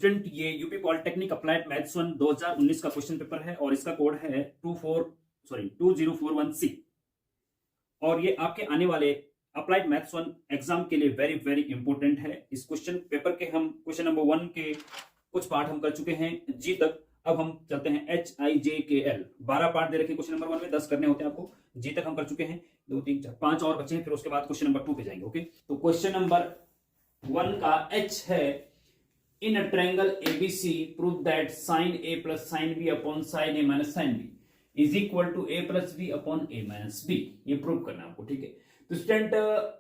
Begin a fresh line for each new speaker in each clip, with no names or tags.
Student, ये UP polytechnic applied maths 1 2019 का question paper है और इसका कोड है 2041C। और ये आपके आने वाले अप्लाइड मैथ्स 1 एग्जाम के लिए वेरी वेरी इंपॉर्टेंट है। इस क्वेश्चन पेपर के हम क्वेश्चन नंबर 1 के कुछ पार्ट हम कर चुके हैं जी तक। अब हम चलते हैं HIJKL। 12 पार्ट दे रखे क्वेश्चन नंबर 1 में, 10 करने होते हैं आपको। जी तक हम कर चुके हैं, 2 3 4 5 और बचे हैं। फिर उसके बाद क्वेश्चन नंबर 2 पे जाएंगे। ओके, तो क्वेश्चन नंबर 1 का H है, in a triangle ABC prove that sin A plus sin B upon sin A minus sin B is equal to A plus B upon A minus B। ये prove करना है आपको, ठीक है। तो student,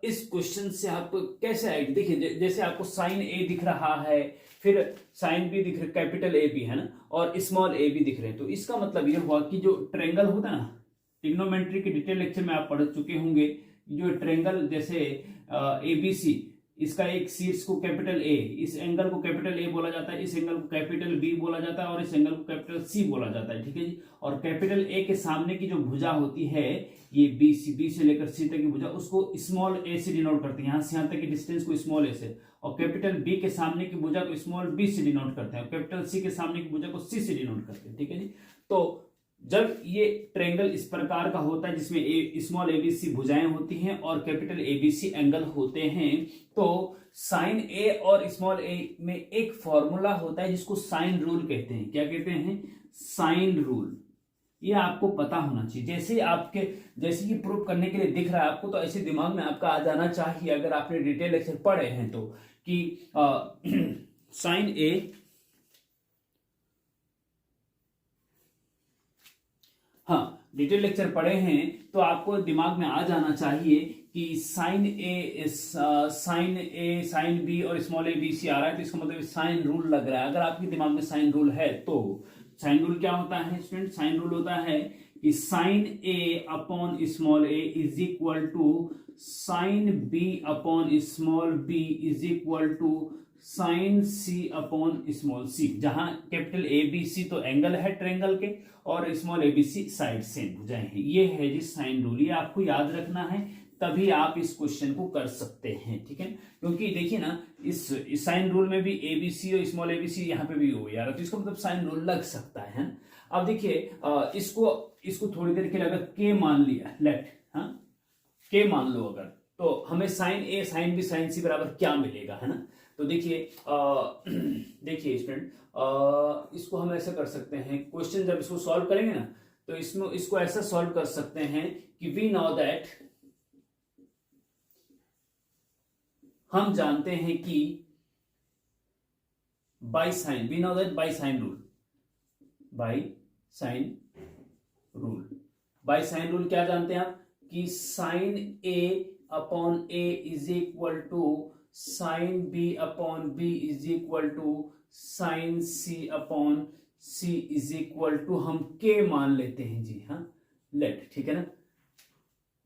इस क्वेश्चन से आप कैसे आएगी? देखिए, जैसे आपको साइन A दिख रहा है, फिर साइन B दिख रहा है, कैपिटल A भी है ना, और स्मॉल a भी दिख रहे हैं। तो इसका मतलब ये हुआ कि जो ट्रायंगल होता है ना, ट्रिग्नोमेट्री के डिटेल लेक्चर में आप पढ़ चुके होंगे। जो ट्रायंगल जैसे ABC, इसका एक शीर्ष को कैपिटल A, इस एंगल को कैपिटल A बोला जाता है, इस एंगल को कैपिटल B बोला जाता है और इस एंगल को कैपिटल C बोला जाता है, ठीक है जी। और कैपिटल A के सामने की जो भुजा होती है, ये B से लेकर C तक की भुजा, उसको स्मॉल a से डिनोट करते हैं। यहां से यहां तक की डिस्टेंस को स्मॉल a से, और कैपिटल B के सामने की भुजा को स्मॉल b से डिनोट करते हैं, और कैपिटल C के सामने की भुजा को C से डिनोट करते हैं, ठीक है जी। तो जब ये ट्रायंगल इस प्रकार का होता है जिसमें स्मॉल ABC भुजाएं होती हैं और कैपिटल ABC एंगल होते हैं, तो साइन A और स्मॉल a में एक फॉर्मूला होता है जिसको साइन रूल कहते हैं। क्या कहते हैं? Sine rule. ये आपको पता होना चाहिए। जैसे कि प्रूव करने के लिए दिख रहा है आपको, तो ऐसे दिमाग में आपका आ जाना चाहिए, अगर आपने डिटेल लेक्चर पढ़े हैं तो, कि साइन A, हाँ, डिटेल लेक्चर पढ़े हैं तो आपको दिमाग में आ जाना चाहिए कि साइन A, साइन B और स्मॉल a b c आ रहा है, तो इसका मतलब साइन रूल लग रहा है। अगर आपके दिमाग में साइन रूल है तो साइन रूल क्या होता है स्टूडेंट? साइन रूल होता है कि sine A upon small a is equal to sine B upon small b is equal to sine C upon small c। जहां कैपिटल ABC तो एंगल है ट्रायंगल के, और स्मॉल ABC साइड से भुजाएं हैं। ये है जी साइन रूल। ये आपको याद रखना है, तभी आप इस क्वेश्चन को कर सकते हैं, ठीक है। क्योंकि देखिए ना, इस साइन रूल में भी ABC और स्मॉल ABC यहाँ पे भी हो यार, तो इसका मतलब साइन रूल लग सकता है। अब देखिए, इसको थोड़ी देर के लिए अगर के मान लिया, लेट के मान लो अगर, तो हमें sine A sine B sine C बराबर क्या मिलेगा, है ना। तो देखिए स्टूडेंट, इसको हम ऐसा कर सकते हैं, क्वेश्चन जब इसको सॉल्व करेंगे ना, तो इसको ऐसा सॉल्व कर सकते हैं कि वी नो दैट, हम जानते हैं कि by sine, we know that by sine rule, by sine rule क्या जानते हैं आप? कि sine A upon A is equal to sine B upon B is equal to sine C upon C is equal to, हम K मान लेते हैं जी, हाँ, लेट, ठीक है ना।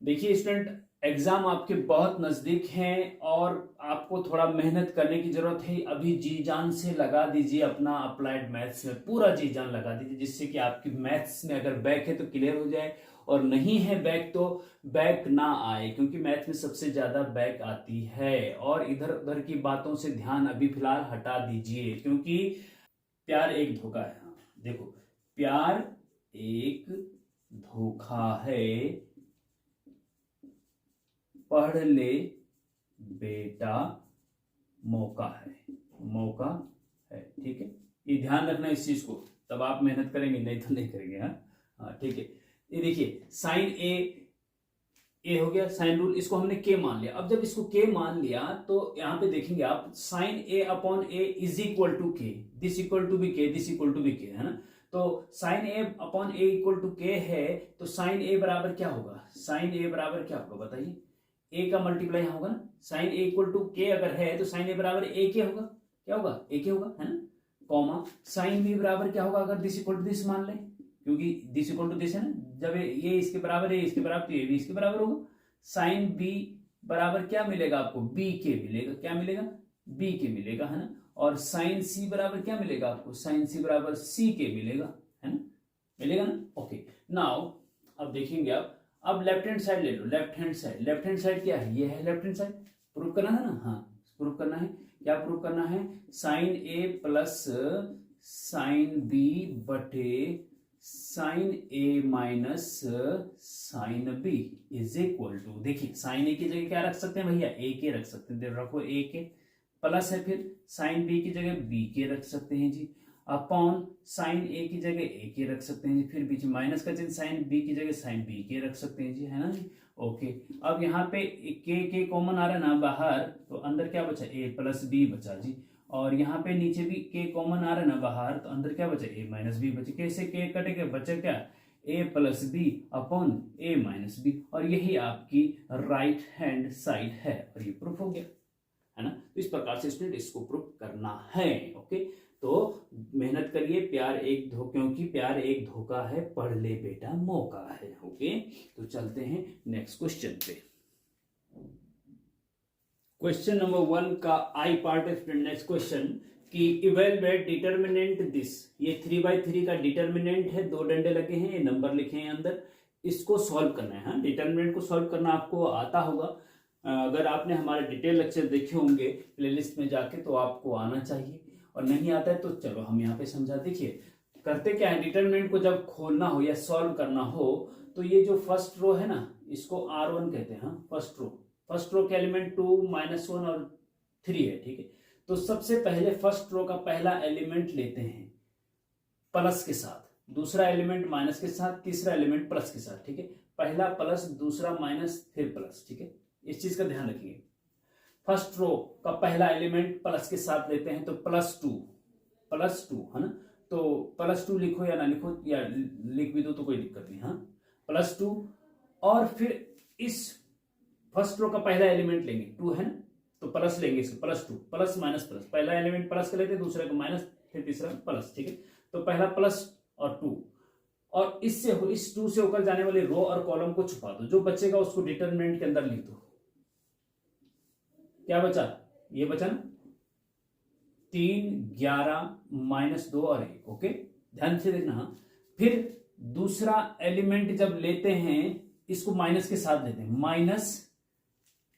देखिए स्टूडेंट, एग्जाम आपके बहुत नजदीक हैं और आपको थोड़ा मेहनत करने की जरूरत है। अभी जी जान से लगा दीजिए अपना अप्लाइड मैथ्स में, पूरा जी जान लगा दीजिए, जिससे कि आपकी मैथ्स में अगर बैक है तो क्लियर हो जाए, और नहीं है बैक तो बैक ना आए, क्योंकि मैथ्स में सबसे ज्यादा बैक आती है। और इधर उधर की बातों से ध्यान अभी फिलहाल हटा दीजिए, क्योंकि प्यार एक धोखा है। देखो, प्यार एक धोखा है, पढ़ ले बेटा मौका है, ठीक है। ये ध्यान रखना इस चीज को, तब आप मेहनत करेंगे, नहीं तो नहीं करेंगे। हाँ, ठीक है। ये देखिए, साइन ए हो गया साइन रूल, इसको हमने के मान लिया। अब जब इसको के मान लिया तो यहां पे देखेंगे आप, sine A upon A is equal to k, this equal to b k, this equal to b k, है ना। तो sine A upon A equal to k है, तो साइन A बराबर क्या होगा? साइन A बराबर क्या होगा बताइए? A का मल्टीप्लाई यहां होगा ना, साइन A इक्वल टू के अगर है तो साइन A बराबर A के होगा, क्या होगा? A के होगा, है ना। कॉमा साइन B बराबर क्या होगा अगर दिस इक्वल टू दिस मान लें, क्योंकि दिस इक्वल टू दिस है ना, जब ये इसके बराबर है, इसके बराबर, तो ये भी इसके बराबर होगा। साइन B बराबर क्या मिलेगा आपको? B के मिलेगा, क्या मिलेगा? B के मिलेगा, है ना। और साइन C बराबर क्या मिलेगा आपको? साइन C बराबर C के मिलेगा, है ना, मिलेगा ना। ओके, नाउ अब देखेंगे आप, अब लेफ्ट हैंड साइड ले लो, लेफ्ट हैंड साइड क्या है? ये है लेफ्ट हैंड साइड, प्रूव करना है ना, हाँ, प्रूव करना है
क्या प्रूव करना है, sine a plus sine b बटे sine a minus sine b is equal to, देखिए साइन ए की जगह क्या रख सकते हैं भैया, ए के रख सकते हैं, रखो ए के, प्लस है फिर साइन बी की जगह बी के रख सकते हैं जी, अपॉन साइन ए की जगह ए के रख सकते हैं जी, फिर बीच में माइनस का चिन्ह, साइन बी की जगह साइन बी के रख सकते हैं जी, है ना जी। ओके, अब यहाँ पे के कॉमन आ रहा है ना बाहर, तो अंदर क्या बचा, ए प्लस बी बचा जी, और यहाँ पे नीचे भी के कॉमन आ रहा है ना बाहर, तो अंदर क्या बचा, ए माइनस बी बचे, कैसे के कटेगा, बचा क्या, ए प्लस बी अपॉन ए माइनस बी, और यही आपकी राइट हैंड साइड है, और ये प्रूफ हो गया, है ना। तो इस प्रकार से स्टूडेंट इसको प्रूफ करना है। ओके, तो मेहनत करिए, प्यार एक क्योंकि प्यार एक धोखा है, पढ़ ले बेटा मौका है। ओके, तो चलते हैं नेक्स्ट क्वेश्चन पे। क्वेश्चन नंबर 1 का आई पार्ट है स्टूडेंट। नेक्स्ट क्वेश्चन कि इवेलुएट डिटर्मिनेंट दिस, ये 3/3 का डिटर्मिनेंट है, 2 डंडे लगे हैं, ये नंबर लिखे हैं अंदर, इसको सॉल्व करना है। हाँ, डिटर्मिनेंट को सॉल्व करना आपको आता होगा, अगर आपने हमारे डिटेल लेक्चर देखे होंगे प्लेलिस्ट में जाके तो आपको आना चाहिए, और नहीं आता है तो चलो हम यहाँ पे समझा। देखिए करते क्या है, डिटर्मिनेंट को जब खोलना हो या सॉल्व करना हो तो ये जो फर्स्ट रो है ना, इसको R1 कहते हैं। हाँ, फर्स्ट रो के एलिमेंट 2, -1 और 3 है, ठीक है। तो सबसे पहले फर्स्ट रो का पहला एलिमेंट लेते हैं प्लस के साथ, दूसरा एलिमेंट माइनस के साथ, तीसरा एलिमेंट प्लस के साथ, ठीक है। पहला प्लस, दूसरा माइनस, फिर प्लस, ठीक है। इस चीज का ध्यान रखिए, फर्स्ट रो का पहला एलिमेंट प्लस के साथ लेते हैं तो +2 है ना, तो +2 लिखो या ना लिखो, या लिख भी दो तो कोई दिक्कत नहीं। हाँ, +2, और फिर इस फर्स्ट रो का पहला एलिमेंट लेंगे 2 है ना, तो प्लस लेंगे इसको, +2, प्लस माइनस प्लस, पहला एलिमेंट प्लस का लेते हैं, दूसरे को माइनस, फिर तीसरा प्लस, ठीक है। तो पहला प्लस और 2, और इस 2 से होकर जाने वाले रो और कॉलम को छुपा दो, जो बचेगा उसको डिटरमिनेंट के अंदर लिख दो। क्या बचा, ये बचा ना 3, 11, -2 और 1। ओके, ध्यान से देखना। हाँ, फिर दूसरा एलिमेंट जब लेते हैं इसको माइनस के साथ लेते हैं, माइनस,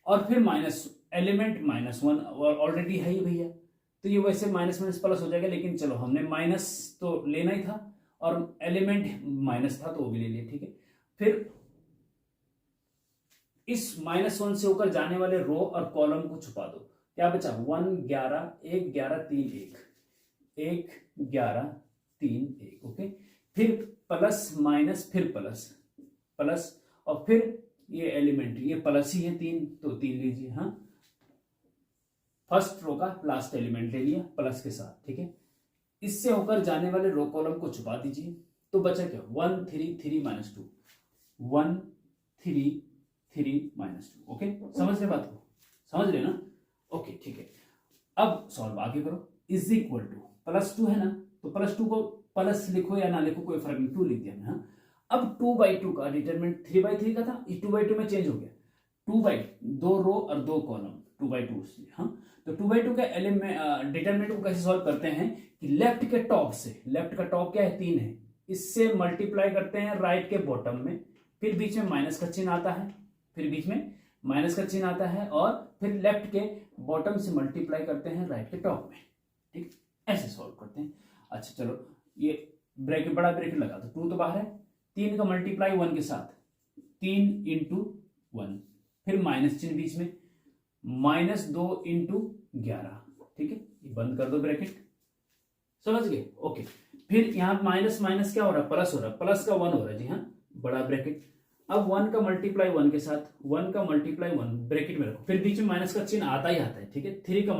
और फिर माइनस एलिमेंट -1 और ऑलरेडी है ही भैया, तो ये वैसे माइनस माइनस प्लस हो जाएगा, लेकिन चलो हमने माइनस तो लेना ही था और एलिमेंट माइनस था तो वो भी ले लिया, ठीक है। फिर इस -1 से होकर जाने वाले रो और कॉलम को छुपा दो। क्या बचा, 1, 11, 1, 11, 3, 1, 11, 3, 1। ओके, फिर प्लस माइनस, फिर प्लस, और फिर ये एलिमेंट, ये प्लस ही है 3, तो 3 लीजिए। हाँ, फर्स्ट रो का लास्ट एलिमेंट ले लिया प्लस के साथ, ठीक है। इससे होकर जाने वाले रो कॉलम को छुपा दीजिए, तो बचा क्या, 1, 3, 3, -2, 1, 3, 3, -2। ओके, समझ रहे बात को, समझ रहे ना। ओके, ठीक है। अब सॉल्व आगे करो, इज इक्वल टू +2 है ना, तो +2 को प्लस लिखो या ना लिखो कोई फर्क नहीं, 2 लिख दिया मैं। हाँ, अब 2/2 का डिटरमिनेंट 3/3 का था, ये 2/2 में चेंज हो गया, 2 रो और 2 कॉलम, 2/2 से। हाँ, तो 2/2 का एलिमेंट डिटरमिनेंट को कैसे सॉल्व करते हैं कि लेफ्ट के टॉप से, लेफ्ट का टॉप क्या है, 3 है, इससे मल्टीप्लाई करते हैं राइट के बॉटम में, फिर बीच में माइनस का चिन्ह आता है, और फिर लेफ्ट के बॉटम से मल्टीप्लाई करते हैं राइट के टॉप में, ठीक, ऐसे सॉल्व करते हैं। अच्छा चलो, ये ब्रैकेट, बड़ा ब्रैकेट लगा दो, 2 तो बाहर है, 3 का मल्टीप्लाई 1 के साथ, 3 × 1, फिर माइनस चिन्ह बीच में, -2 × 11, ठीक है, ये बंद कर दो ब्रैकेट, समझ गए। ओके, फिर यहां माइनस माइनस क्या हो रहा है, प्लस हो रहा है, प्लस का 1 हो रहा है जी। हाँ, बड़ा ब्रैकेट, अब 1 का मल्टीप्लाई 1 के साथ, 1 का मल्टीप्लाई 1 ब्रैकेट में रखो, फिर बीच में माइनस का चिन्ह आता ही आता है, ठीक है। 3 का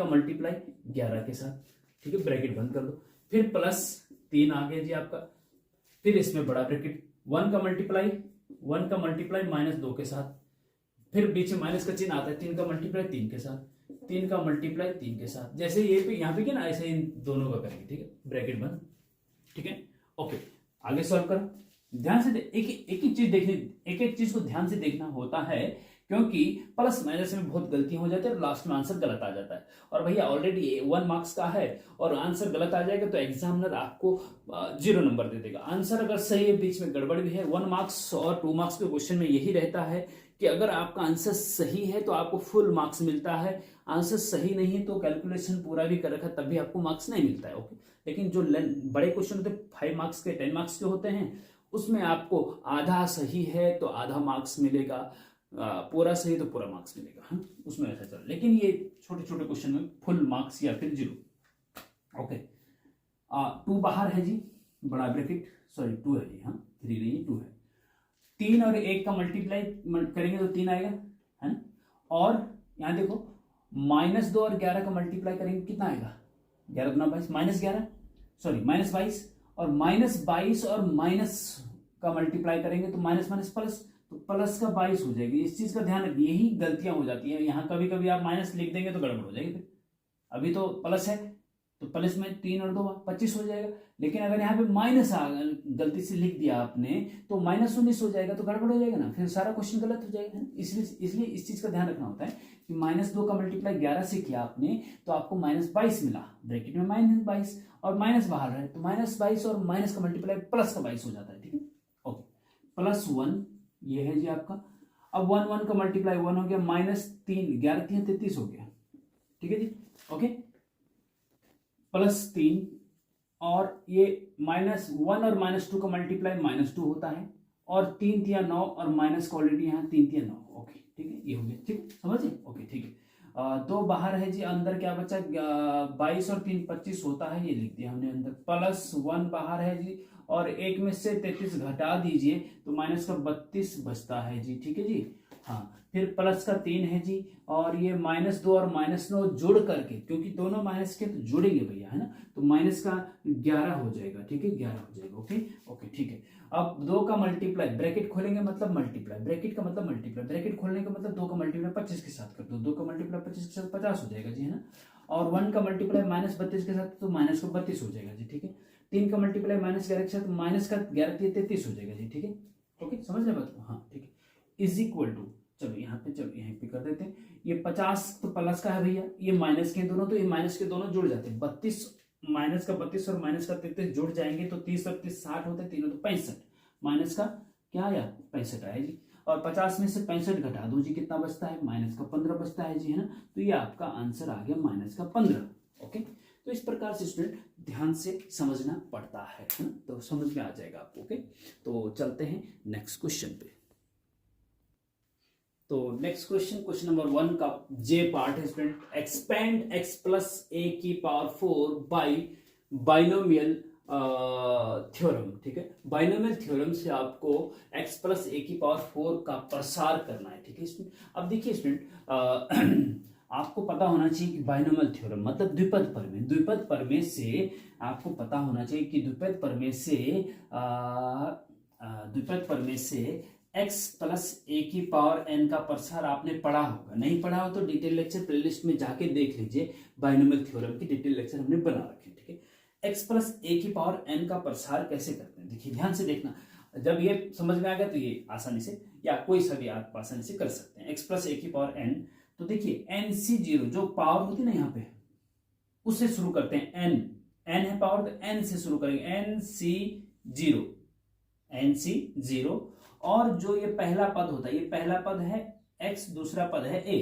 मल्टीप्लाई 11 के साथ, ठीक है, ब्रैकेट बंद कर दो, फिर +3 आ गया जी आपका, फिर इसमें बड़ा ब्रैकेट, 1 का मल्टीप्लाई -2 के साथ, फिर बीच में माइनस का चिन्ह आता है, 3 का मल्टीप्लाई 3 के साथ, 3 का मल्टीप्लाई 3 के साथ, जैसे ये पे यहाँ पे क्या ना, ऐसे इन दोनों का करेंगे, ठीक है, ब्रैकेट बंद, ठीक है। ओके, आगे सॉल्व करो, ध्यान से एक एक चीज को ध्यान से देखना होता है, क्योंकि प्लस माइनस में बहुत गलतियां हो जाती है और लास्ट में आंसर गलत आ जाता है, और भैया ऑलरेडी 1 मार्क्स का है और आंसर गलत आ जाएगा तो एग्जामिनर आपको 0 नंबर दे देगा। आंसर अगर सही है, बीच में गड़बड़ भी है, 1 मार्क्स और 2 मार्क्स के क्वेश्चन में यही रहता है कि अगर आपका आंसर सही है तो आपको फुल मार्क्स मिलता है, आंसर सही नहीं है तो कैलकुलेशन पूरा भी कर रखा तब भी आपको मार्क्स नहीं मिलता है। ओके, लेकिन जो बड़े क्वेश्चन होते हैं 5 मार्क्स के 10 मार्क्स के होते हैं, उसमें आपको आधा सही है तो आधा मार्क्स मिलेगा, पूरा सही तो पूरा मार्क्स मिलेगा। हाँ, उसमें ऐसा चल, लेकिन ये छोटे छोटे क्वेश्चन में फुल मार्क्स या फिर 0। ओके, 2 बाहर है जी, बड़ा ब्रैकेट, सॉरी 2 है जी, हाँ 3 नहीं है 2 है। 3 और 1 का मल्टीप्लाई करेंगे तो 3 आएगा, है ना। और यहाँ देखो -2 और 11 का मल्टीप्लाई करेंगे कितना आएगा, 11 दूना 22, -11 सॉरी -22, और -22 और माइनस का मल्टीप्लाई करेंगे तो माइनस माइनस प्लस, तो प्लस का 22 हो जाएगी। इस चीज का ध्यान रखिए, यही गलतियां हो जाती है यहाँ, कभी कभी आप माइनस लिख देंगे तो गड़बड़ हो जाएगी। फिर अभी तो प्लस है तो प्लस में 3 और 2 25 हो जाएगा, लेकिन अगर यहाँ पे माइनस आ गलती से लिख दिया आपने तो -19 हो जाएगा, तो गड़बड़ हो जाएगा ना, फिर सारा क्वेश्चन गलत हो जाएगा। इसलिए इस चीज का ध्यान रखना होता है कि -2 का मल्टीप्लाई 11 से किया आपने तो आपको -22 मिला, ब्रैकेट में -22 और माइनस बाहर है तो -22 और माइनस का मल्टीप्लाई प्लस का 22 हो जाता है। ठीक है, ओके, +1 ये है जी आपका। अब 1 का मल्टीप्लाई 1 हो गया, -3 11 3 33 हो गया। ठीक है जी, ओके, +3 और ये -1 और -2 का मल्टीप्लाई -2 होता है, और 3 3 9 और माइनस का ऑलरेडी यहाँ 3 3 9। ओके ठीक है, ये हो गया, ठीक समझिए। ओके ठीक है, 2 बाहर है जी, अंदर क्या बचा, 22 और 3 25 होता है, ये लिख दिया हमने अंदर। +1 बाहर है जी, और 1 में से 33 घटा दीजिए तो माइनस का 32 बचता है जी। ठीक है जी, हाँ, फिर प्लस का 3 है जी, और ये -2 और -9 जोड़ करके, क्योंकि दोनों माइनस के तो जोड़ेंगे भैया, है ना, तो माइनस का 11 हो जाएगा। ठीक है, 11 हो जाएगा। ओके ओके ठीक है। अब 2 का मल्टीप्लाई, ब्रैकेट खोलेंगे मतलब मल्टीप्लाई, ब्रैकेट का मतलब मल्टीप्लाई, ब्रैकेट खोलने का मतलब 2 का मल्टीप्लाई 25 के साथ कर दो, 2 का मल्टीप्लाई 25 के साथ 50 हो जाएगा जी, है ना। और 1 का मल्टीप्लाई -32 के साथ तो माइनस का 32 हो जाएगा जी। ठीक है, 3 का मल्टीप्लाई -11 के साथ माइनस का 11 33 हो जाएगा जी। ठीक है, ओके समझ रहे बात को, हाँ ठीक है, इज इक्वल टू, चलो यहाँ पे कर देते हैं, ये 50 तो प्लस का है भैया, ये माइनस के दोनों, तो ये माइनस के दोनों जुड़ जाते हैं, 32 माइनस का 32 और माइनस का 33 जुड़ जाएंगे तो 30 और 30 60 होते हैं, तीनों तो 65, माइनस का क्या आया 65 आया जी, और 50 में से 65 घटा दो जी, कितना बचता है, माइनस का 15 बचता है जी, है ना। तो ये आपका आंसर आ गया माइनस का 15। ओके, तो इस प्रकार से स्टूडेंट ध्यान से समझना पड़ता है ना, तो समझ में आ जाएगा आपको। ओके, तो चलते हैं नेक्स्ट क्वेश्चन पे। तो नेक्स्ट क्वेश्चन नंबर 1 का जे पार्ट है student, expand x + a⁴ by binomial theorem. ठीक है, बाइनोमियल थ्योरम से आपको x + a⁴ का प्रसार करना है। ठीक है स्टूडेंट, अब देखिए स्टूडेंट आपको पता होना चाहिए कि बाइनोमियल थ्योरम मतलब द्विपद प्रमेय, द्विपद प्रमेय से आपको पता होना चाहिए कि द्विपद प्रमेय से x + a⁴n का प्रसार आपने पढ़ा होगा, नहीं पढ़ा हो तो डिटेल लेक्चर प्लेलिस्ट में जाके देख लीजिए, बाइनोमियल थ्योरम की डिटेल लेक्चर हमने बना रखे। ठीक है, x + a⁴n का प्रसार कैसे करते हैं, देखिए ध्यान से देखना, जब ये समझ में आ गया तो ये आसानी से या कोई सा भी आप आसानी से कर सकते हैं। x + a⁴n, तो देखिए NC0 जो पावर होती है ना यहाँ पे, उससे शुरू करते हैं, n है पावर तो n से शुरू करेंगे, NC0, और जो ये पहला पद होता है, ये पहला पद है x, दूसरा पद है a।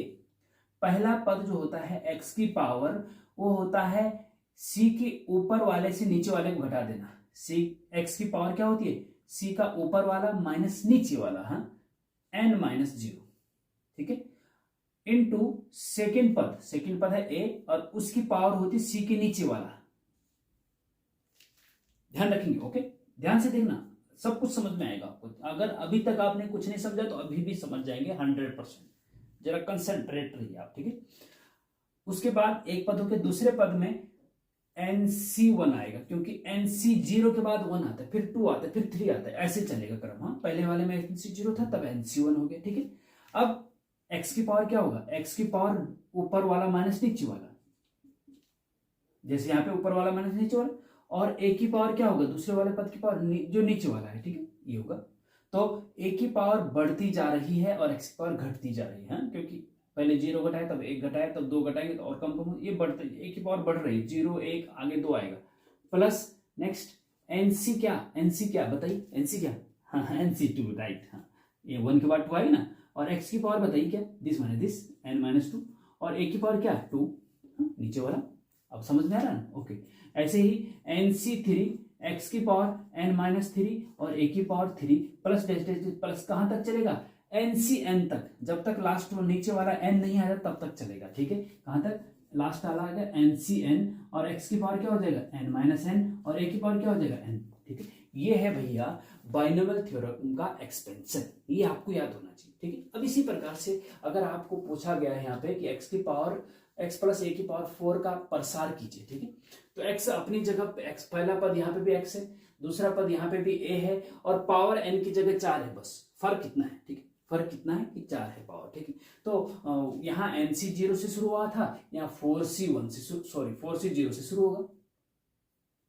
पहला पद जो होता है x की पावर, वो होता है c के ऊपर वाले से नीचे वाले को घटा देना। x की पावर क्या होती है, c का ऊपर वाला माइनस नीचे वाला, हाँ, n-0। ठीक है, इनटू सेकेंड पद है a, और उसकी पावर होती है c के नीचे वाला। ध्यान रखेंगे, ओके, ध्यान से देखना, सब कुछ समझ में आएगा आपको। अगर अभी तक आपने कुछ नहीं समझा तो अभी भी समझ जाएंगे 100%, जरा कंसंट्रेट रहिए आप। ठीक है, उसके बाद एक पद होकर दूसरे पद में NC1 आएगा, क्योंकि NC0 के बाद 1 आता है, फिर 2 आता है, फिर 3 आता है, ऐसे चलेगा क्रम। हाँ, पहले वाले में NC0 था, तब NC1 हो गया। ठीक है, अब x की पावर क्या होगा, x की पावर ऊपर वाला माइनस नीचे वाला, जैसे यहाँ पे ऊपर वाला माइनस नीचे वाला, और a की पावर क्या होगा, दूसरे वाले पद की पावर जो नीचे वाला है। ठीक है, ये होगा, तो a की पावर बढ़ती जा रही है और x की पावर घटती जा रही है, क्योंकि पहले 0 घटाए, तब 1 घटाए, तब 2 घटाएंगे तो और कम ये बढ़ते, a की पावर बढ़ रही है, 0 1 आगे 2 आएगा, प्लस नेक्स्ट NC क्या बताइए, NC क्या, हाँ NC2, राइट, हाँ, ये 1 के बाद 2 आएगा ना, और x की पावर बताइए क्या, this minus this n minus 2 और a की पावर क्या 2, नीचे वाला। अब समझ में आ रहा है ना? ओके। ऐसे ही NC3 x की पावर n माइनस 3 और a की power 3 plus dash dash plus कहाँ तक चलेगा, NCn तक, जब तक लास्ट में नीचे वाला n नहीं आ जाता तब तक चलेगा। ठीक है, कहाँ तक, लास्ट वाला आ गया NCn और x की पावर क्या हो जाएगा n माइनस n और a की पावर क्या हो जाएगा n। ठीक है, ये है भैया बाइनोमियल थ्योरम का एक्सपेंशन, ये आपको याद होना चाहिए। ठीक है, अब इसी प्रकार से अगर आपको पूछा गया है यहाँ पे कि x की पावर x प्लस a की पावर 4 का प्रसार कीजिए। ठीक है, तो x अपनी जगह पे x, पहला पद यहाँ पे भी x है, दूसरा पद यहाँ पे भी a है और पावर n की जगह 4 है, बस फर्क कितना है। ठीक है, फर्क कितना है कि 4 है पावर। ठीक है, तो यहाँ NC 0 से शुरू हुआ था, यहाँ 4C 0 से शुरू होगा।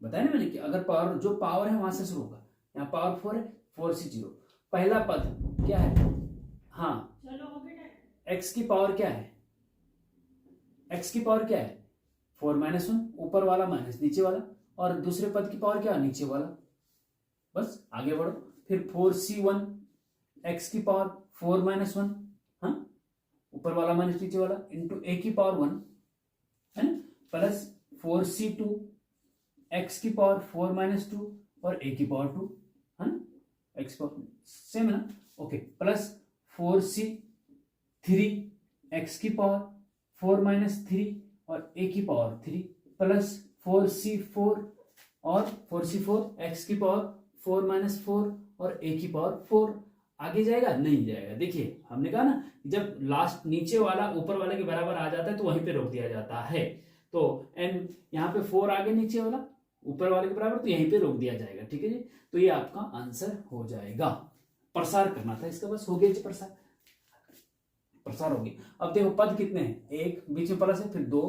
बताया ना मैंने कि अगर पावर जो पावर है वहां से शुरू होगा, यहाँ पावर 4 है, 4C 0। पहला पद क्या है, हाँ x की पावर क्या है, x की पावर क्या है 4 माइनस 1, ऊपर वाला माइनस नीचे वाला, और दूसरे पद की पावर क्या है नीचे वाला। बस आगे बढ़ो, फिर 4C1 x की पावर 4 माइनस 1, हाँ ऊपर वाला माइनस नीचे वाला, इंटू a की पावर 1 है ना, प्लस 4C2 x की पावर 4 माइनस 2 और a की पावर 2 है ना, x पावर सेम है ना। ओके, प्लस 4C3 x की पावर 4 माइनस 3 और a की पावर 3 प्लस 4C4 और 4C4 x की पावर 4 माइनस 4 और a की पावर 4। आगे जाएगा नहीं जाएगा। देखिए हमने कहा ना, जब लास्ट नीचे वाला ऊपर वाले के बराबर आ जाता है तो वहीं पे रोक दिया जाता है। तो n यहाँ पे 4 आगे नीचे वाला ऊपर वाले के बराबर, तो यहीं पे रोक दिया जाएगा। ठीक है जी, तो ये आपका आंसर हो जाएगा। प्रसार करना था इसका, बस हो गया जी, प्रसार हो गया। अब देखो पद कितने हैं, एक बीच में प्लस है, फिर 2,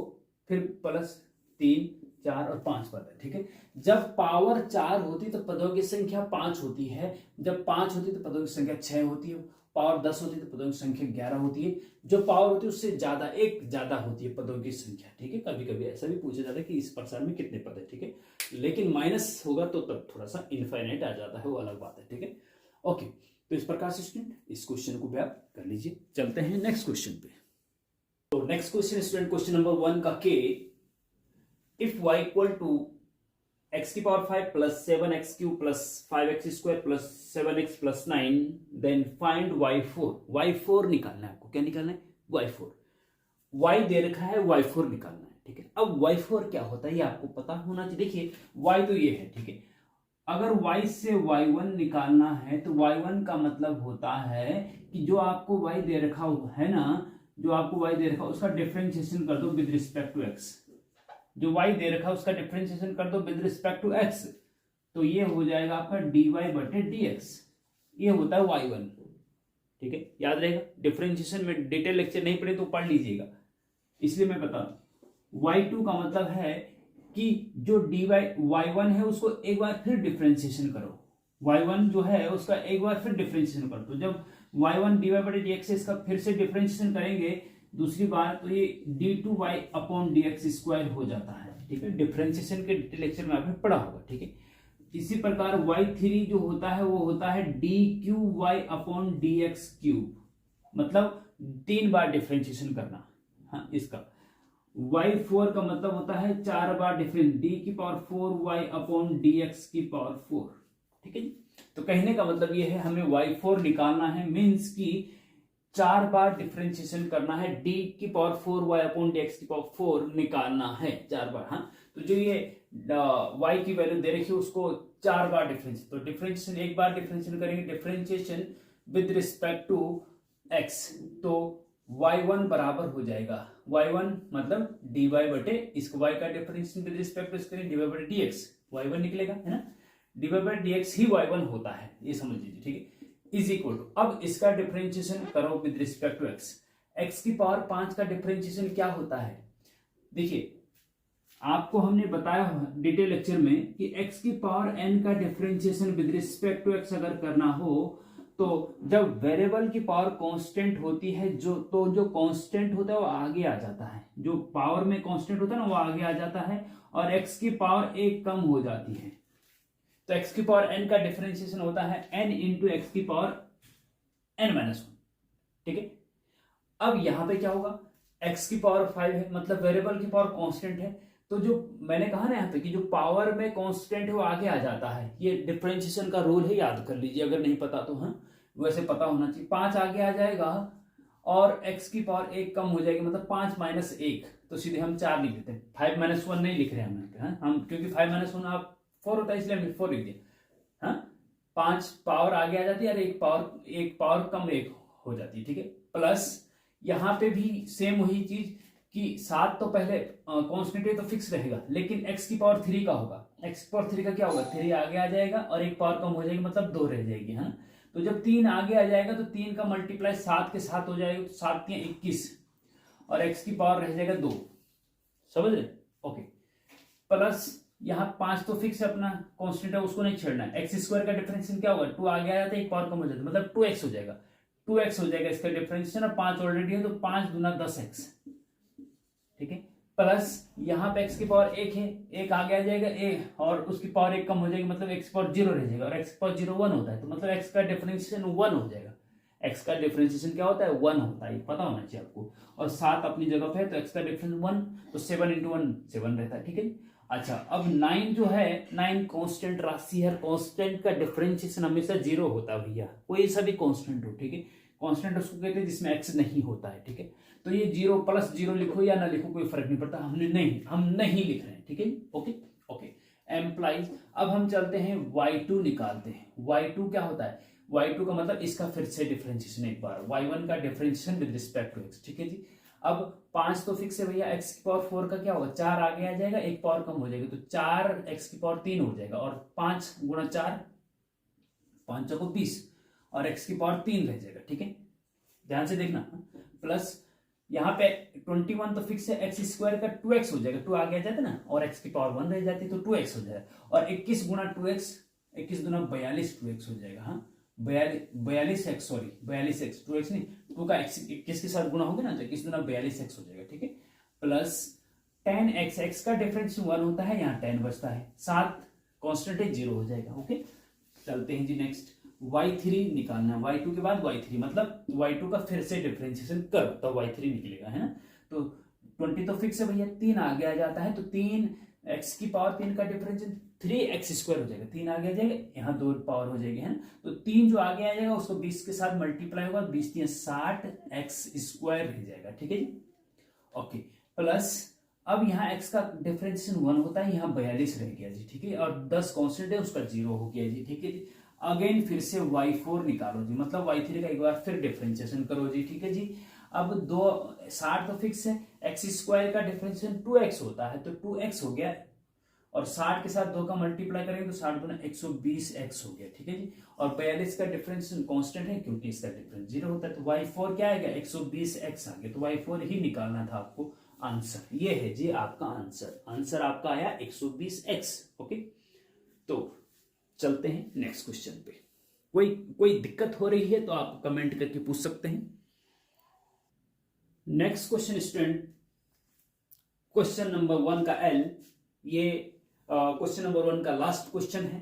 फिर प्लस 3, 4 और 5 पद है। ठीक है, जब पावर 4 होती तो पदों की संख्या 5 होती है, जब 5 होती तो पदों की संख्या 6 होती है, पावर 10 होती है तो पदों की संख्या 11 होती है, जो पावर होती है उससे ज्यादा एक ज्यादा होती है पदों की संख्या। ठीक है, कभी कभी ऐसा भी पूछा जाता है कि इस प्रसार में कितने पद है। ठीक है, लेकिन माइनस होगा तो तब थोड़ा सा इनफाइनाइट आ जाता है, वो अलग बात है। ठीक है, ओके, तो इस प्रकार से स्टूडेंट इस क्वेश्चन को भी आप कर लीजिए। चलते हैं नेक्स्ट क्वेश्चन पे। तो next question student, question number 1 का k, if y equal to x की power 5 plus 7x cube plus 5x square plus 7x plus 9, then find y4। y4 निकालना है आपको, क्या निकालना है, y4। y दे रखा है, y4 निकालना है। ठीक है, अब y4 क्या होता है ये आपको पता होना चाहिए। देखिए y तो ये है, ठीक है, अगर y से y1 निकालना है तो y1 का मतलब होता है कि जो आपको y दे रखा है ना, जो आपको y दे रखा उसका डिफरेंशिएशन कर दो विद रिस्पेक्ट टू x। जो y दे रखा उसका डिफरेंशिएशन कर दो विद रिस्पेक्ट टू x, तो ये हो जाएगा आपका dy बटे dx, ये होता है y1। ठीक है, याद रहेगा, डिफरेंशिएशन में डिटेल लेक्चर नहीं पढ़े तो पढ़ लीजिएगा, इसलिए मैं बता रहा हूं। y2 का मतलब है कि जो dy y1 है उसको एक बार फिर डिफरेंशिएशन करो, y1 जो है उसका एक बार फिर डिफरेंशिएशन करो। तो जब y1 dy बटे dx इसका फिर से डिफरेंशिएशन करेंगे दूसरी बार, तो ये d2y अपॉन dx स्क्वायर हो जाता है। ठीक है, डिफरेंशिएशन के डिटेल लेक्चर में आपने पढ़ा होगा। ठीक है, इसी प्रकार y3 जो होता है वो होता है dqy अपॉन dx क्यूब, मतलब 3 बार डिफरेंशिएशन करना। हाँ, इसका y4 का मतलब होता है 4 बार डिफरेंस d की पावर 4y अपॉन dx की पावर 4। ठीक है जी, तो कहने का मतलब ये है हमें y4 निकालना है, मींस की 4 बार डिफरेंशिएशन करना है, d की पावर 4y अपॉन dx की पावर 4 निकालना है 4 बार। हाँ, तो जो ये y की वैल्यू दे रखी है उसको 4 बार डिफरेंस, तो डिफरेंशिएशन एक बार डिफरेंशिएशन करेंगे, differentiation with respect to x, तो y1 बराबर हो जाएगा, y1 मतलब dy बटे इसको y का डिफरेंशिएशन विद रिस्पेक्ट टू इसके dy बटे dx, y1 निकलेगा, है ना, dy बटे dx ही y1 होता है, ये समझ लीजिए। ठीक है, इज इक्वल टू, अब इसका डिफरेंशिएशन करो with respect to x, x की पावर 5 का डिफरेंशिएशन क्या होता है। देखिए आपको हमने बताया डिटेल लेक्चर में कि x की पावर n का differentiation with respect to x अगर करना हो तो जब वेरिएबल की पावर कांस्टेंट होती है जो कांस्टेंट होता है वो आगे आ जाता है, जो पावर में कांस्टेंट होता है ना वो आगे आ जाता है और x की पावर एक कम हो जाती है। तो x की पावर n का डिफरेंशिएशन होता है n इंटू एक्स की पावर n-1। ठीक है। अब यहां पे क्या होगा, x की पावर 5 है, मतलब वेरिएबल की पावर कांस्टेंट है, तो जो मैंने कहा ना यहाँ पे कि जो पावर में कांस्टेंट है वो आगे आ जाता है, ये डिफरेंशिएशन का रूल है, याद कर लीजिए अगर नहीं पता तो। हाँ, वैसे पता होना चाहिए। 5 आगे आ जाएगा और x की पावर 1 कम हो जाएगी, मतलब 5 माइनस 1, तो सीधे हम 4 लिख देते हैं। 5 माइनस 1 नहीं लिख रहे हैं हम यहाँ पे। हाँ, हम क्योंकि 5 माइनस 1 आप 4 होता है इसलिए हमने 4 लिख दिया। हाँ, 5 पावर आगे आ जाती है और एक पावर कम 1 हो जाती है, ठीक है। प्लस यहाँ पे भी सेम वही चीज कि 7 तो पहले कांस्टेंट है तो फिक्स रहेगा, लेकिन x की पावर 3 का होगा। x की पावर 3 का क्या होगा, 3 आगे आ जाएगा और एक पावर कम हो जाएगी, मतलब 2 रह जाएगी। है ना, तो जब 3 आगे आ जाएगा तो 3 का मल्टीप्लाई 7 के साथ हो जाएगा, तो 7 के 21 और x की पावर रह जाएगा 2। समझ रहे, ओके। प्लस यहाँ 5 तो फिक्स है अपना कांस्टेंट है, उसको नहीं छेड़ना है। एक्स स्क्वायर का डिफरेंशियल क्या होगा, 2 आगे आ जाता है एक पावर कम हो जाता है, मतलब 2x हो जाएगा। 2x हो जाएगा इसका डिफरेंशियल, और 5 ऑलरेडी है तो 5 दूना 10x, ठीक है। प्लस यहाँ पे x की पावर 1 है, 1 आगे आ जाएगा और उसकी पावर 1 कम हो जाएगी, मतलब x की पावर 0 रह जाएगा, और x की पावर 0 1 होता है, तो मतलब x का डिफरेंशिएशन 1 हो जाएगा। x का डिफरेंशिएशन क्या होता है, 1 होता है, पता होना चाहिए आपको। और 7 अपनी जगह पे है तो x का डिफरेंस 1, तो 7 × 1 7 रहता है, ठीक है। अच्छा, अब 9 जो है, 9 कांस्टेंट राशि है, कांस्टेंट का डिफरेंशिएशन हमेशा 0 होता है भैया, कोई सा भी कांस्टेंट हो, ठीक है। कांस्टेंट उसको कहते हैं जिसमें x नहीं होता है, ठीक है। तो ये 0 + 0 लिखो या ना लिखो कोई फर्क नहीं पड़ता, हम नहीं लिख रहे हैं, ठीक है। Okay okay, employees. अब हम चलते हैं y2 निकालते हैं। y2 क्या होता है, y2 का मतलब इसका फिर से डिफरेंशिएशन एक बार, y1 का differentiation with respect to x, ठीक है जी। अब 5 तो फिक्स है भैया, x की पावर 4 का क्या होगा, 4 आगे आ जाएगा, एक पावर कम हो जाएगी, तो 4 x की पावर 3 हो जाएगा, और 5 × 4 5 को 20 और x की पावर 3 रह जाएगा, ठीक है। ध्यान से देखना। प्लस यहाँ पे 21 तो फिक्स है, एक्स स्क्वायर का 2x हो जाएगा, 2 आगे आ जाता है ना, और x की पावर 1 रह जाती है, तो 2x हो जाएगा, और 21 × 2x, 21 दूना 42 2x हो जाएगा। हाँ, 42x, सॉरी 42x, 2x नहीं, 2 का 21 के साथ गुना होगा ना, तो 21 दूना 42x हो जाएगा, ठीक है। प्लस 10x, x का डिफरेंस 1 होता है, यहाँ 10 बचता है, 7 कांस्टेंट है, 0 हो जाएगा, ओके। चलते हैं जी नेक्स्ट, y3 निकालना है। y2 के बाद y3, मतलब y2 का फिर से डिफरेंशिएशन करो तो y3 निकलेगा, है ना। तो 20 तो फिक्स है भैया, 3 आगे आ जाता है, तो 3 x की पावर 3 का डिफरेंशियल 3x² हो जाएगा, 3 आगे आ जाएगा, यहाँ 2 पावर हो जाएगी, है ना। तो 3 जो आगे आ जाएगा उसको 20 के साथ मल्टीप्लाई होगा, 20 3 60x² रह जाएगा, ठीक है जी, ओके। प्लस अब यहाँ x का डिफरेंशिएशन 1 होता है, यहाँ 42 रह गया जी, ठीक है, और 10 कांस्टेंट है उसका 0 हो गया जी, ठीक है जी। अगेन फिर से y4 निकालो जी, मतलब y3 का एक बार फिर डिफरेंशिएशन करो जी, ठीक है जी। अब 60 तो फिक्स है, x² का डिफरेंशिएशन 2x होता है, तो 2x हो गया, और 60 के साथ 2 का मल्टीप्लाई करेंगे तो 60 × 120x हो गया, ठीक है जी। और 42 का डिफरेंशिएशन कांस्टेंट है क्योंकि इसका डिफरेंस 0 होता है, तो y4 क्या आएगा, 120x आ गया, तो y4 ही निकालना था आपको। आंसर ये है जी आपका आंसर आपका आया 120x, ओके। तो चलते हैं नेक्स्ट क्वेश्चन पे। कोई दिक्कत हो रही है तो आप कमेंट करके पूछ सकते हैं। Next question student, question number 1 का L, ये क्वेश्चन नंबर 1 का लास्ट क्वेश्चन है।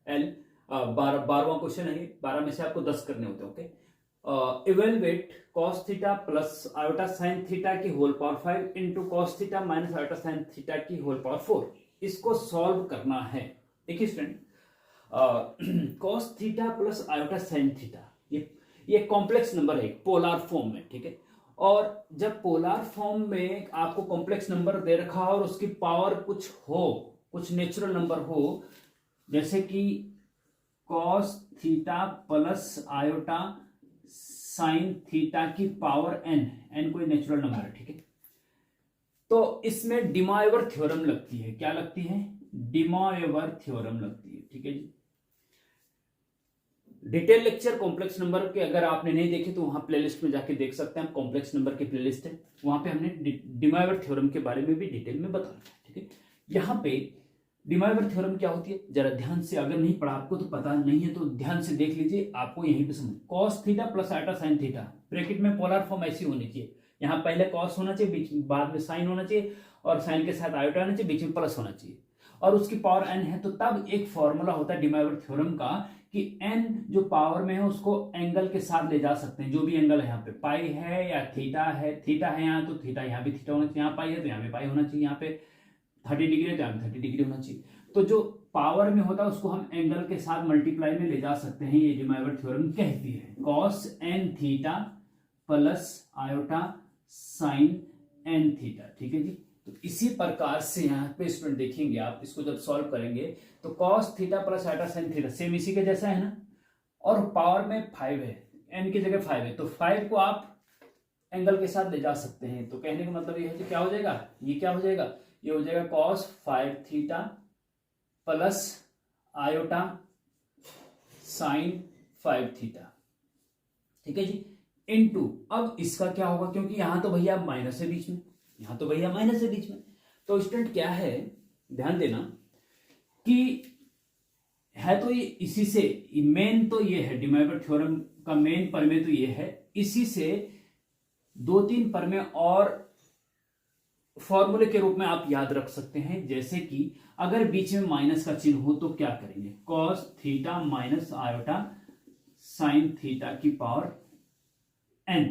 L 12वां क्वेश्चन है, 12 में से आपको 10 करने होते हैं, okay. Evaluate cos theta plus iota sine theta की whole power 5 into cos theta minus iota sine theta की होल पावर 4, इसको सॉल्व करना है। देखिए student, cos theta plus iota sine theta, ये कॉम्प्लेक्स नंबर है पोलर फॉर्म में, ठीक है। और जब पोलर फॉर्म में आपको कॉम्प्लेक्स नंबर दे रखा हो और उसकी पावर कुछ हो, कुछ नेचुरल नंबर हो, जैसे कि cos theta plus iota sine theta की पावर n कोई नेचुरल नंबर है, ठीक है। तो इसमें डी मॉयवर थ्योरम लगती है, क्या लगती है, डी मॉयवर थ्योरम लगती है, ठीक है जी। डिटेल लेक्चर कॉम्प्लेक्स नंबर के अगर आपने नहीं देखे तो वहां प्लेलिस्ट में जाके देख सकते हैं, कॉम्प्लेक्स नंबर की प्लेलिस्ट है, वहां पे हमने डी मॉयवर थ्योरम के बारे में भी डिटेल में बताया, ठीक है। यहाँ पे डी मॉयवर थ्योरम क्या होती है, जरा ध्यान से, अगर नहीं पढ़ा आपको तो पता नहीं है तो ध्यान से देख लीजिए, आपको यहीं पे समझ। cos theta plus iota sine theta, bracket में पोलर फॉर्म ऐसी होनी चाहिए, यहाँ पहले cos होना चाहिए, बीच बाद में साइन होना चाहिए, और साइन के साथ आयोटा होना चाहिए, बीच में प्लस होना चाहिए, और उसकी पावर n है, तो तब एक फॉर्मूला होता है डी मॉयवर थ्योरम का कि n जो पावर में है उसको एंगल के साथ ले जा सकते हैं, जो भी एंगल है, यहाँ पे पाई है या थीटा है यहाँ, तो थीटा यहाँ भी थीटा होना चाहिए, यहाँ पाई है तो यहाँ पे पाई होना चाहिए, यहाँ पे 30 डिग्री है तो यहाँ पे 30 डिग्री होना चाहिए। तो जो पावर में होता है उसको हम एंगल के साथ मल्टीप्लाई में ले जा सकते हैं, ये डिमाइवर थ्योरम कहती है। cos n theta plus iota sign n theta, ठीक है जी। तो इसी प्रकार से यहाँ पे स्टूडेंट देखेंगे आप इसको जब सॉल्व करेंगे तो cos theta plus iota sine theta same इसी के जैसा है ना, और पावर में 5 है, n की जगह 5 है, तो 5 को आप एंगल के साथ ले जा सकते हैं। तो कहने का मतलब ये है कि क्या हो जाएगा, ये क्या हो जाएगा, ये हो जाएगा cos 5 theta plus iota sign 5 theta, ठीक है जी, इनटू, अब इसका क्या होगा, क्योंकि यहां तो भैया माइनस है बीच में, यहां तो भैया माइनस है बीच में, तो स्टूडेंट क्या है, ध्यान देना कि है तो ये इसी से मेन, तो ये है डिमाइवर थ्योरम का मेन प्रमेय तो ये है, इसी से 2-3 प्रमेय और फॉर्मूले के रूप में आप याद रख सकते हैं। जैसे कि अगर बीच में माइनस का चिन्ह हो तो क्या करेंगे, cos theta minus iota sine theta की पावर n,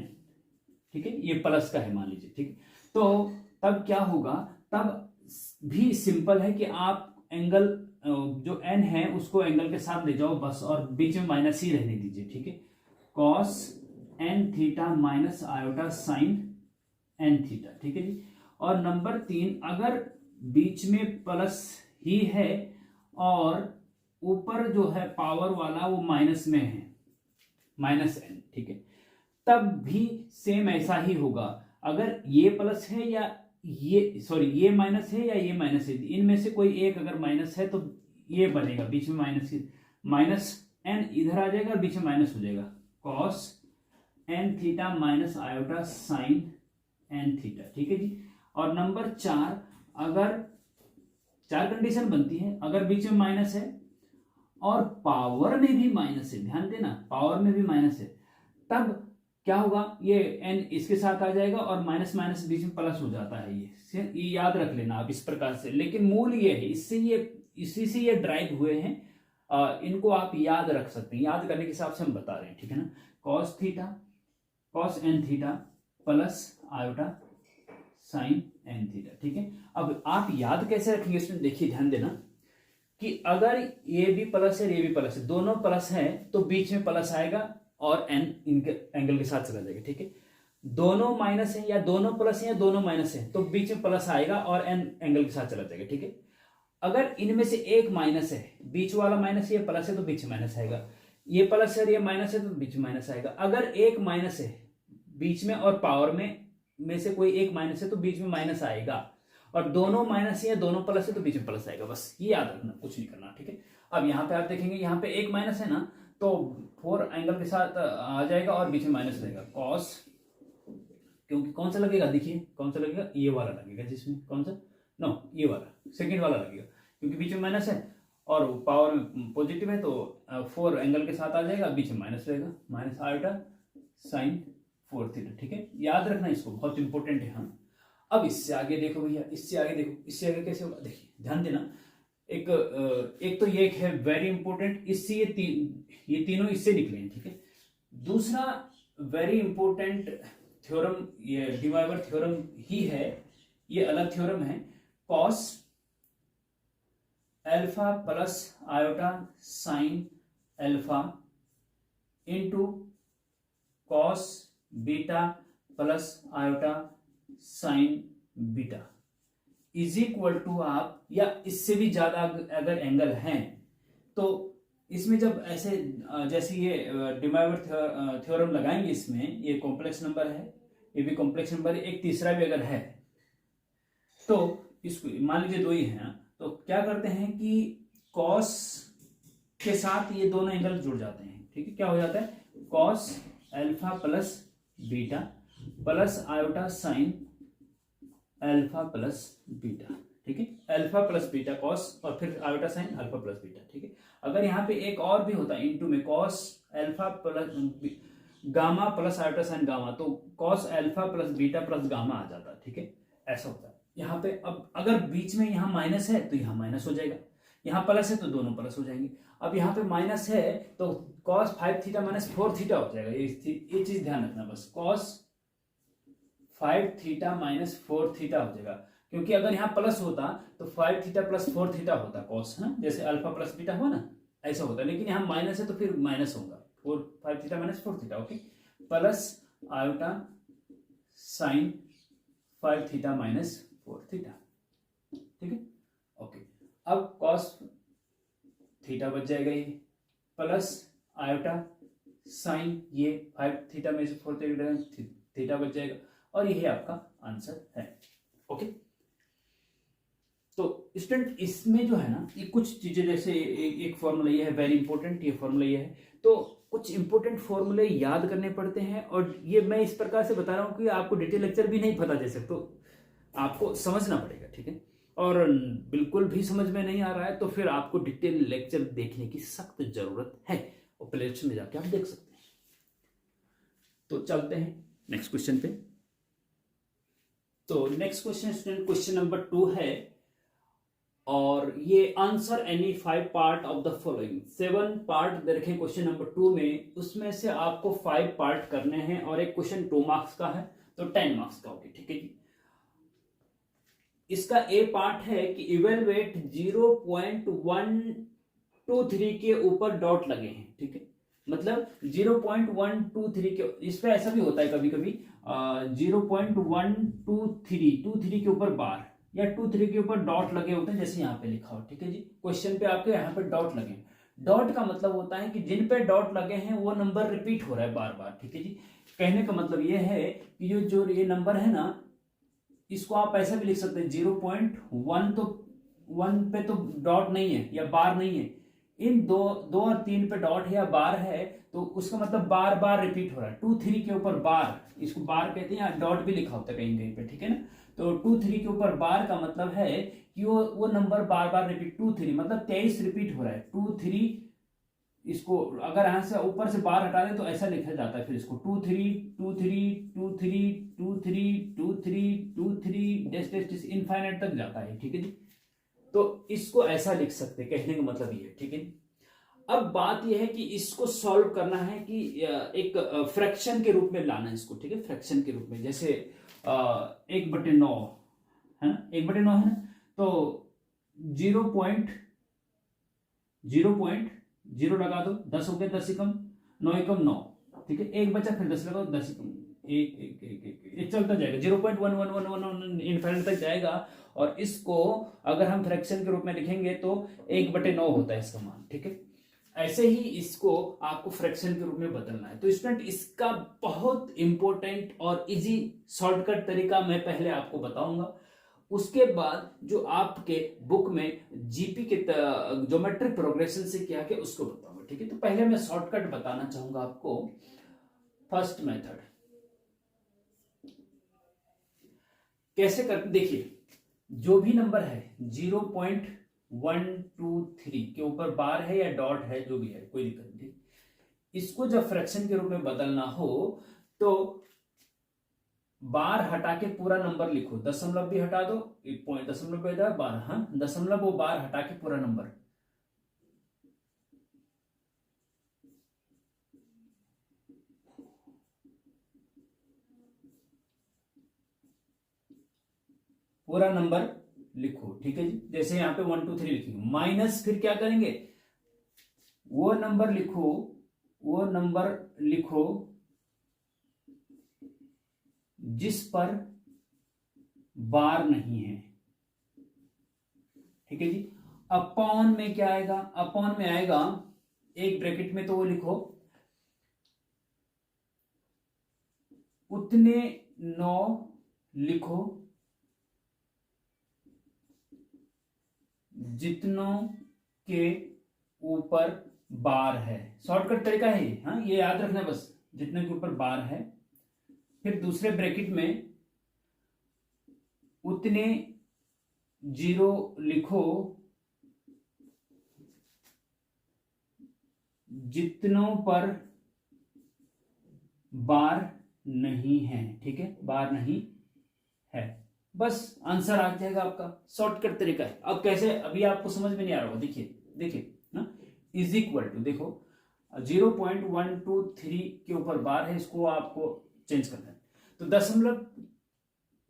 ठीक है, ये प्लस का है मान लीजिए, ठीक है, तो तब क्या होगा, तब भी सिंपल है कि आप एंगल जो n है उसको एंगल के साथ ले जाओ बस, और बीच में माइनस ही रहने दीजिए, ठीक है, cos n theta minus iota sign n theta, ठीक है जी। और नंबर 3, अगर बीच में प्लस ही है और ऊपर जो है पावर वाला वो माइनस में है, माइनस n, ठीक है, तब भी सेम ऐसा ही होगा, अगर ये प्लस है या ये माइनस है या ये माइनस है, इनमें से कोई एक अगर माइनस है तो ये बनेगा बीच में माइनस n इधर आ जाएगा और बीच में माइनस हो जाएगा, cos n theta minus iota sign n theta, ठीक है जी। और नंबर 4, अगर 4 कंडीशन बनती है, अगर बीच में माइनस है और पावर में भी माइनस है, ध्यान देना पावर में भी माइनस है, तब क्या होगा, ये n इसके साथ आ जाएगा और माइनस माइनस बीच में प्लस हो जाता है, ये याद रख लेना आप इस प्रकार से। लेकिन मूल ये है, इसी से ये ड्राइव हुए हैं, इनको आप याद रख सकते हैं, याद करने के हिसाब से हम बता रहे हैं, ठीक है ना, cos n theta plus iota sign n theta, ठीक है। अब आप याद कैसे रखेंगे इसमें देखिए, ध्यान देना कि अगर ये भी प्लस है ये भी प्लस है, दोनों प्लस है तो बीच में प्लस आएगा और n इनके एंगल के साथ चला जाएगा, ठीक है। दोनों माइनस है या दोनों प्लस है या दोनों माइनस है तो बीच में प्लस आएगा और n एंगल के साथ चला जाएगा, ठीक है। अगर इनमें से एक माइनस है, बीच वाला माइनस है, ये प्लस है तो बीच में माइनस आएगा, ये प्लस है और ये माइनस है तो बीच में माइनस आएगा। अगर एक माइनस है बीच में और पावर में से कोई एक माइनस है तो बीच में माइनस आएगा, और दोनों माइनस है या दोनों प्लस है तो बीच में प्लस आएगा, बस ये याद रखना, कुछ नहीं करना, ठीक है। अब यहाँ पे आप देखेंगे, यहाँ पे एक माइनस है ना, तो 4 एंगल के साथ आ जाएगा और बीच में माइनस रहेगा, cos, क्योंकि कौन सा लगेगा, देखिए कौन सा लगेगा, ये वाला लगेगा, जिसमें कौन सा, नो ये वाला सेकंड वाला लगेगा, क्योंकि बीच में माइनस है और पावर में पॉजिटिव है तो 4 एंगल के साथ आ जाएगा, बीच में माइनस रहेगा, माइनस आयोटा साइन 4 थीटा, ठीक है, याद रखना इसको, बहुत इंपॉर्टेंट है। हाँ, अब इससे आगे देखो भैया, इससे आगे देखो, इससे आगे कैसे होगा, देखिए ध्यान देना, एक तो ये है वेरी इंपॉर्टेंट, इससे ये तीनों इससे निकले हैं, ठीक है। दूसरा वेरी इंपॉर्टेंट थ्योरम ये डिमाइवर थ्योरम ही है, ये अलग थ्योरम है, cos alpha plus iota sine alpha into cos beta plus iota sine beta is equal to, आप या इससे भी ज्यादा अगर एंगल हैं तो इसमें जब ऐसे जैसे ये डिमाइवर थ्योरम लगाएंगे, इसमें ये कॉम्प्लेक्स नंबर है, ये भी कॉम्प्लेक्स नंबर है, एक तीसरा भी अगर है तो इसको मान लीजिए 2 ही है, तो क्या करते हैं कि cos के साथ ये दोनों एंगल जुड़ जाते हैं, ठीक है, क्या हो जाता है, cos alpha plus beta plus iota sine alpha plus beta, ठीक है, अल्फा प्लस बीटा cos और फिर iota sine alpha plus beta, ठीक है। अगर यहाँ पे एक और भी होता इनटू में cos alpha plus gamma plus iota sine gamma, तो cos alpha plus beta plus gamma आ जाता, ठीक है, ऐसा होता है यहाँ पे। अब अगर बीच में यहाँ माइनस है तो यहाँ माइनस हो जाएगा, यहाँ प्लस है तो दोनों प्लस हो जाएंगे। अब यहाँ पे माइनस है तो cos 5 थीटा माइनस 4 थीटा हो जाएगा। ये चीज ध्यान रखना बस, cos 5 थीटा माइनस 4 थीटा हो जाएगा, क्योंकि अगर यहाँ प्लस होता तो 5 थीटा प्लस 4 थीटा होता cos, है जैसे अल्फा प्लस बीटा हुआ ना, ऐसा होता। लेकिन यहाँ माइनस है तो फिर माइनस होगा, 5 theta minus 4 theta, okay, plus iota sign 5 theta minus 4 theta, ठीक है, ओके। अब cos थीटा बच जाएगा ये, प्लस आयोटा साइन ये 5 थीटा में से 4 थीटा बच जाएगा, और यही आपका आंसर है, ओके। तो स्टूडेंट इसमें जो है ना, ये कुछ चीजें जैसे एक फॉर्मूला ये है वेरी इंपॉर्टेंट, ये फॉर्मूला ये है, तो कुछ इंपॉर्टेंट फॉर्मूले याद करने पड़ते हैं, और ये मैं इस प्रकार से बता रहा हूँ कि आपको डिटेल लेक्चर भी नहीं पता जैसे, तो आपको समझना पड़ेगा, ठीक है। और बिल्कुल भी समझ में नहीं आ रहा है तो फिर आपको डिटेल लेक्चर देखने की सख्त जरूरत है, और प्लेलिस्ट में जाके आप देख सकते हैं। तो चलते हैं नेक्स्ट क्वेश्चन पे। तो next question student question number 2 है, और ये answer any 5 part of the following. 7 part दे रखे क्वेश्चन नंबर 2 में, उसमें से आपको 5 पार्ट करने हैं, और एक क्वेश्चन 2 मार्क्स का है तो 10 मार्क्स का होगी, ठीक है जी। इसका ए पार्ट है कि इवेलुएट 0.123 के ऊपर डॉट लगे हैं, ठीक है, मतलब 0.123 के, इस पे ऐसा भी होता है कभी कभी 0.123 के ऊपर बार या 23 के ऊपर डॉट लगे होते हैं, जैसे यहाँ पे लिखा हो, ठीक है जी। क्वेश्चन पे आपके यहाँ पे डॉट लगे, डॉट का मतलब होता है कि जिन पे डॉट लगे हैं वो नंबर रिपीट हो रहा है बार बार, ठीक है जी। कहने का मतलब ये है कि जो ये नंबर है ना, इसको आप ऐसा भी लिख सकते हैं 0.1, तो 1 पे तो डॉट नहीं है या बार नहीं है, इन दो और 3 पे डॉट है या बार है, तो उसका मतलब बार बार रिपीट हो रहा है। 2-3 के ऊपर बार, इसको बार कहते हैं, डॉट भी लिखा होता है कहीं कहीं पे, ठीक है ना। तो 2-3 के ऊपर बार का मतलब है कि वो नंबर बार बार रिपीट, 2-3 मतलब 23 रिपीट हो रहा है, 2-3। इसको अगर यहां से ऊपर से बार हटा दें तो ऐसा लिखा जाता है, फिर इसको 2-3 2-3 2-3 2-3 2-3 2-3 डेस इनफाइनाइट तक जाता है, ठीक है जी। तो इसको ऐसा लिख सकते हैं, कहने का मतलब ये है, ठीक है। अब बात यह है कि इसको सॉल्व करना है कि एक फ्रैक्शन के रूप में लाना है इसको, ठीक है, फ्रैक्शन के रूप में, जैसे 1/9 है ना, 1/9 है ना, तो 0.0 लगा दो, 10 हो गया, 10 एकम 9 एकम 9, ठीक है, एक बचा, फिर 10 लगाओ, 10 एकम एक एक एक एक एक चलता जाएगा, 0.1111 इनफाइनाइट तक जाएगा। और इसको अगर हम फ्रैक्शन के रूप में लिखेंगे तो 1/9 होता है इसका मान, ठीक है। ऐसे ही इसको आपको फ्रैक्शन के रूप में बदलना है। तो स्टूडेंट इसका बहुत इंपॉर्टेंट और इजी शॉर्टकट तरीका मैं पहले आपको बताऊंगा, उसके बाद जो आपके बुक में जीपी के ज्योमेट्री प्रोग्रेशन से क्या क्या उसको बताऊंगा, ठीक है। तो पहले मैं शॉर्टकट बताना चाहूंगा आपको। फर्स्ट मेथड कैसे करते, देखिए, जो भी नंबर है 0.123 के ऊपर बार है या डॉट है, जो भी है कोई दिक्कत नहीं, इसको जब फ्रैक्शन के रूप में बदलना हो तो बार हटा के पूरा नंबर लिखो, दशमलव भी हटा दो, एक पॉइंट दशमलव पे बार, हाँ दशमलव वो बार हटा के पूरा नंबर, पूरा नंबर लिखो, ठीक है जी। जैसे यहां पे 1 2 3 लिखेंगे, माइनस फिर क्या करेंगे, वो नंबर लिखो जिस पर बार नहीं है, ठीक है जी। अपॉन में क्या आएगा, अपॉन में आएगा एक ब्रैकेट में, तो वो लिखो उतने 9 लिखो जितनों के ऊपर बार है। शॉर्टकट तरीका है ये, हाँ ये याद रखना बस, जितने के ऊपर बार है। फिर दूसरे ब्रैकेट में उतने 0 लिखो जितनों पर बार नहीं है, ठीक है, बार नहीं है। बस आंसर आ जाएगा आपका। शॉर्टकट तरीका है। अब कैसे, अभी आपको समझ में नहीं आ रहा होगा, देखिए देखिए ना, इज इक्वल टू, देखो 0.123 के ऊपर बार है, इसको आपको चेंज करना है। तो दशमलव,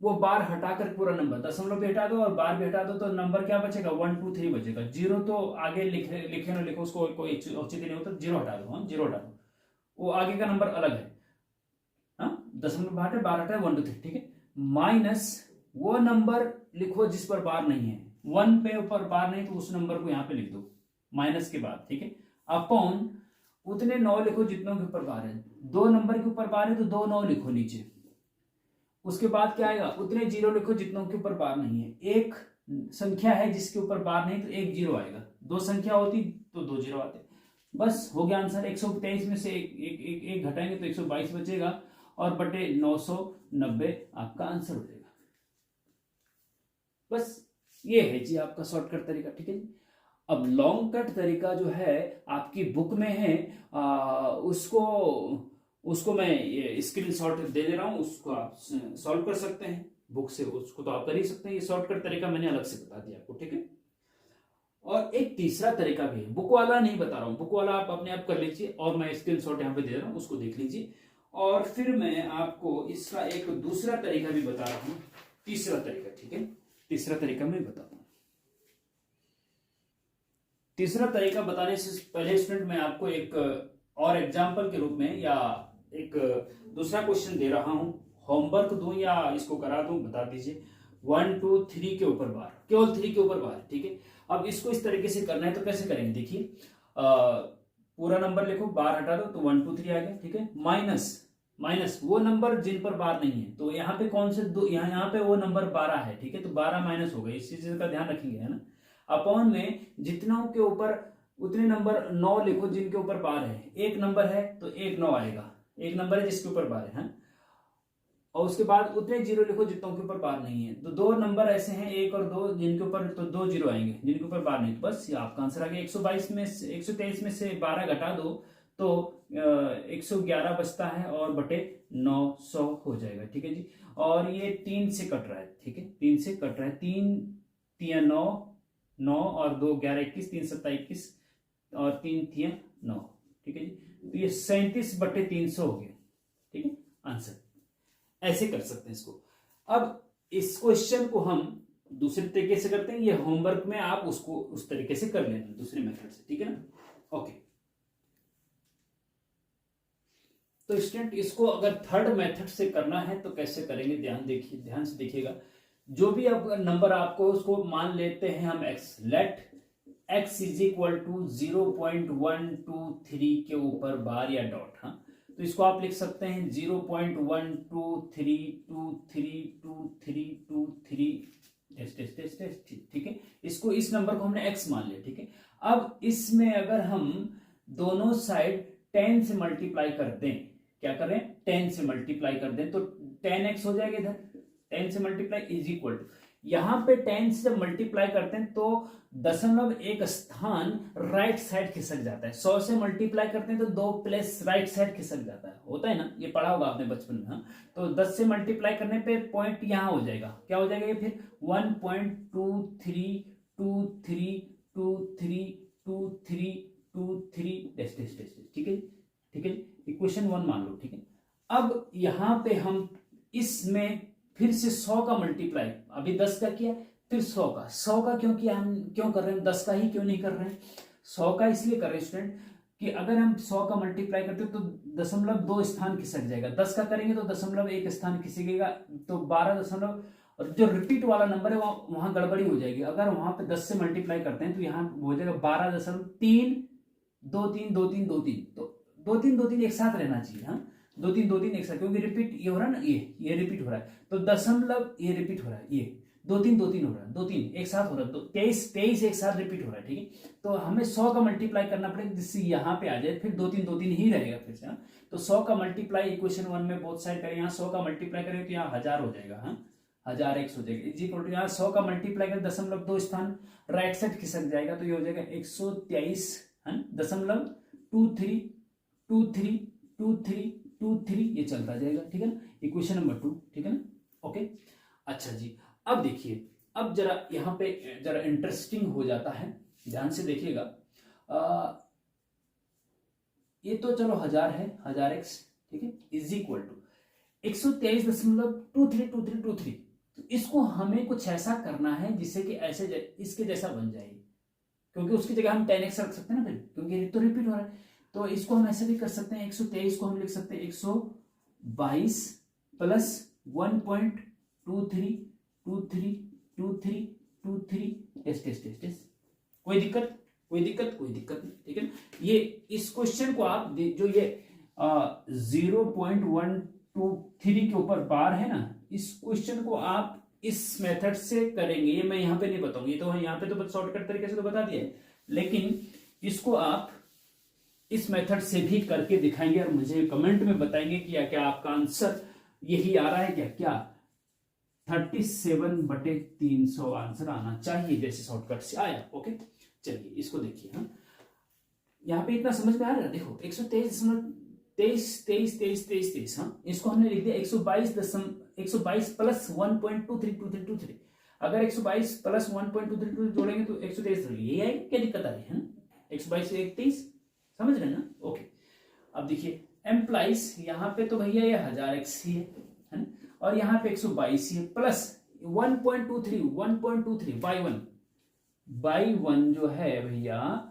वो बार हटाकर पूरा नंबर, दशमलव भी हटा दो और बार भी हटा दो, तो नंबर क्या बचेगा, 123 बचेगा। जीरो तो आगे लिखे ना लिखो, उसको कोई औचित्य नहीं होता, जीरो हटा दो, हाँ जीरो हटा दो, वो आगे का नंबर अलग है। हाँ, दशमलव हटे, बार हटा, 123, ठीक है। माइनस वो नंबर लिखो जिस पर बार नहीं है, 1 पे ऊपर बार नहीं तो उस नंबर को यहां पे लिख दो माइनस के बाद, ठीक है। अपॉन उतने 9 लिखो जितनों के ऊपर बार है, 2 नंबर के ऊपर बार है तो 2 9 लिखो नीचे। उसके बाद क्या आएगा, उतने जीरो लिखो जितनों के ऊपर बार नहीं है। एक संख्या है जिसके ऊपर बार नहीं तो एक जीरो आएगा, 2 संख्या होती तो 2 जीरो आते। बस हो गया आंसर। 123 में से एक घटाएंगे तो 122 बचेगा और बटे 990 आपका आंसर हो जाएगा। बस ये है जी आपका शॉर्टकट तरीका, ठीक है जी। अब लॉन्ग कट तरीका जो है आपकी बुक में है, उसको मैं ये स्क्रीनशॉट दे दे रहा हूं, उसको आप सॉल्व कर सकते हैं बुक से, उसको तो आप कर ही सकते हैं। ये शॉर्टकट तरीका मैंने अलग से बता दिया आपको, ठीक है। और एक तीसरा तरीका भी है, बुक वाला नहीं बता रहा हूं, बुक वाला आप अपने आप कर लीजिए और मैं स्क्रीनशॉट यहाँ पे दे रहा हूं, उसको देख लीजिए। और फिर मैं आपको इसका एक दूसरा तरीका भी बता रहा हूं, तीसरा तरीका, ठीक है। तीसरा तरीका मैं बताता हूं। तीसरा तरीका बताने से पहले स्टूडेंट मैं आपको एक और एग्जाम्पल के रूप में या एक दूसरा क्वेश्चन दे रहा हूं, होमवर्क दूं या इसको करा दूं, बता दीजिए। 1 2 3 के ऊपर बार, केवल 3 के ऊपर बार, ठीक है। अब इसको इस तरीके से करना है तो कैसे करेंगे, देखिए पूरा नंबर लिखो, बार हटा दो तो 1 2 3 आ गया, ठीक है। माइनस वो नंबर जिन पर बार नहीं है, तो यहाँ पे कौन से दो, यहाँ पे वो नंबर 12 है, ठीक है, तो 12 माइनस हो गए, इस चीज का ध्यान रखेंगे, है ना। अपॉन में जितनों के ऊपर उतने नंबर 9 लिखो जिनके ऊपर बार है, एक नंबर है तो एक 9 आएगा, एक नंबर है जिसके ऊपर बार है। और उसके बाद उतने जीरो लिखो जितनों के ऊपर बार नहीं है, तो 2 नंबर ऐसे हैं 1 और 2 जिनके ऊपर, तो 2 जीरो आएंगे जिनके ऊपर बार नहीं, तो बस ये आपका आंसर आ गया। 123 में से 12 घटा दो तो 111 बचता है और बटे 900 हो जाएगा, ठीक है जी। और ये 3 से कट रहा है, ठीक है, 3 से कट रहा है, 3 3 9 9 और 2 11 21, 3 7 21 और 3 3 9, ठीक है जी। तो ये 37 बटे 300 हो गया, ठीक है आंसर। ऐसे कर सकते हैं इसको। अब इस क्वेश्चन को हम दूसरे तरीके से करते हैं, ये होमवर्क में आप उसको उस तरीके से कर लेना दूसरे मेथड से, ठीक है ना। ओके, तो स्टूडेंट इसको अगर थर्ड मेथड से करना है तो कैसे करेंगे, ध्यान से देखिएगा। जो भी अब नंबर आपको, उसको मान लेते हैं हम x, let x is equal to 0.123 के ऊपर बार या डॉट, हाँ, तो इसको आप लिख सकते हैं 0.1232323, ठीक है। इसको, इस नंबर को हमने x मान लिया, ठीक है। अब इसमें अगर हम दोनों साइड 10 से मल्टीप्लाई कर दें, क्या करें, 10 से मल्टीप्लाई कर दें तो 10x हो जाएगा, इधर 10 से मल्टीप्लाई इज इक्वल टू, यहां पे 10 से मल्टीप्लाई करते हैं तो दशमलव एक स्थान राइट साइड खिसक जाता है। 100 से मल्टीप्लाई करते हैं तो 2 प्लस राइट साइड खिसक जाता है, होता है ना, ये पढ़ा होगा आपने बचपन में, हाँ। तो 10 से मल्टीप्लाई करने पे पॉइंट यहां हो जाएगा, क्या हो जाएगा ये फिर 1.23232323, ठीक है, ठीक है। इक्वेशन 1 मान लो, ठीक है। अब यहां पे हम इसमें फिर से 100 का मल्टीप्लाई, अभी 10 का किया फिर 100 का क्यों किया, हम क्यों कर रहे हैं, 10 का ही क्यों नहीं कर रहे हैं। 100 का इसलिए कर रहे हैं स्टूडेंट कि अगर हम 100 का मल्टीप्लाई करते तो 0.2 स्थान खिसक जाएगा, 10 का करेंगे तो 0.1 स्थान खिसकेगा, तो 12 और जो रिपीट वाला नंबर है वहां गड़बड़ी हो जाएगी। अगर वहां पे 10 से मल्टीप्लाई करते हैं तो यहाँ हो जाएगा 12.3232323, तो 2 3 एक साथ रहना चाहिए, हाँ, 2 3 एक साथ, क्योंकि रिपीट ये हो रहा है ना, ये रिपीट हो रहा है, तो दशमलव ये रिपीट हो रहा है, ये 2 3 हो रहा है, 2 3 एक साथ हो रहा है, तो 23 एक साथ रिपीट हो रहा है, ठीक है। तो हमें 100 का मल्टीप्लाई करना पड़ेगा जिससे यहाँ पे आ जाए, फिर 2 3 ही रहेगा फिर से, हाँ। तो 100 का मल्टीप्लाई इक्वेशन 1 में बोथ साइड करें, यहाँ 100 का मल्टीप्लाई करें तो यहाँ 1000 हो जाएगा, हाँ, 1000x हो जाएगा, इज इक्वल टू यहाँ 100 का मल्टीप्लाई करें 0.2 स्थान राइट साइड खिसक जाएगा, तो ये हो जाएगा 123, है 0.232323 ये चलता जाएगा, ठीक है ना, इक्वेशन नंबर 2, ठीक है ना। ओके, अच्छा जी, अब देखिए, अब जरा यहाँ पे जरा इंटरेस्टिंग हो जाता है, ध्यान से देखिएगा। ये तो चलो 1000 है, 1000x, ठीक है, इज इक्वल टू 123.232323। तो इसको हमें कुछ ऐसा करना है जिससे कि ऐसे इसके जैसा बन जाएगी, क्योंकि उसकी जगह हम 10x रख सकते हैं ना फिर, क्योंकि ये तो रिपीट हो रहा है। तो इसको हम ऐसे भी कर सकते हैं, 123 को हम लिख सकते हैं 122 प्लस 1.23232323 कोई दिक्कत नहीं, ठीक है। ये इस क्वेश्चन को आप जो ये 0.123 के ऊपर बार है ना, इस क्वेश्चन को आप इस मेथड से करेंगे। ये मैं यहाँ पे नहीं बताऊंगी, ये तो यहाँ पे तो शॉर्टकट तरीके से तो बता दिया है, लेकिन इसको आप इस मेथड से भी करके दिखाएंगे और मुझे कमेंट में बताएंगे कि क्या आपका आंसर यही आ रहा है क्या 37/300 आंसर आना चाहिए जैसे शॉर्टकट से आया। ओके, चलिए इसको देखिए। हाँ, यहाँ पे इतना समझ में आ रहा है, देखो 123 हाँ, इसको हमने लिख दिया 122 प्लस 1.232323। अगर 122 प्लस 1.2323 जोड़ेंगे तो 123 यही आएगा, क्या दिक्कत आ रही है ना, 122 से 123, समझ रहे हैं ना। ओके, अब देखिए एम्प्लाइज, यहाँ पे तो भैया ये 1000x ही है ना, और यहाँ पे 122 ही है, प्लस 1.23 बाई वन जो है भैया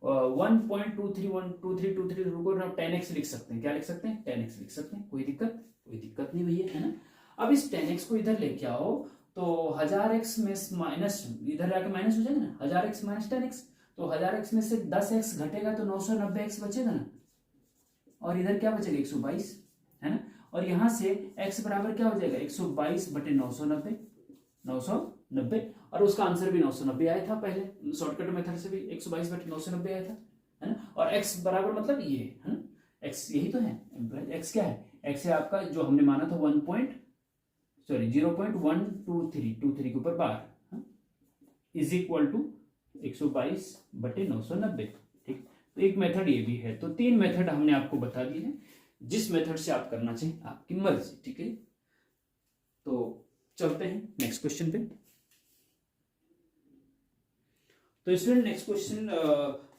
1.23 रुको ना, 10x लिख सकते हैं, क्या लिख सकते हैं, 10x लिख सकते हैं, कोई दिक्कत नहीं भैया, है ना। अब इस 10x को इधर लेके आओ तो 1000x में माइनस, इधर जाके माइनस हो जाएगा ना, 1000x माइनस 10x, तो 1000x में से 10x घटेगा तो 990x बचेगा ना, और इधर क्या बचेगा 122, है ना। और यहां से x बराबर क्या हो जाएगा 122/990, और उसका आंसर भी 990 आया था पहले शॉर्टकट मेथड से भी, 122/990 आया था, है ना। और x बराबर मतलब ये है ना, x यही तो है, x क्या है, x है आपका जो हमने माना था 0.123 के ऊपर बार, इज इक्वल टू 122/990, ठीक। तो एक मेथड ये भी है, तो 3 मेथड हमने आपको बता दिए हैं, जिस मेथड से आप करना चाहिए आपकी मर्जी, ठीक है। तो चलते हैं नेक्स्ट क्वेश्चन पे। तो स्टूडेंट नेक्स्ट क्वेश्चन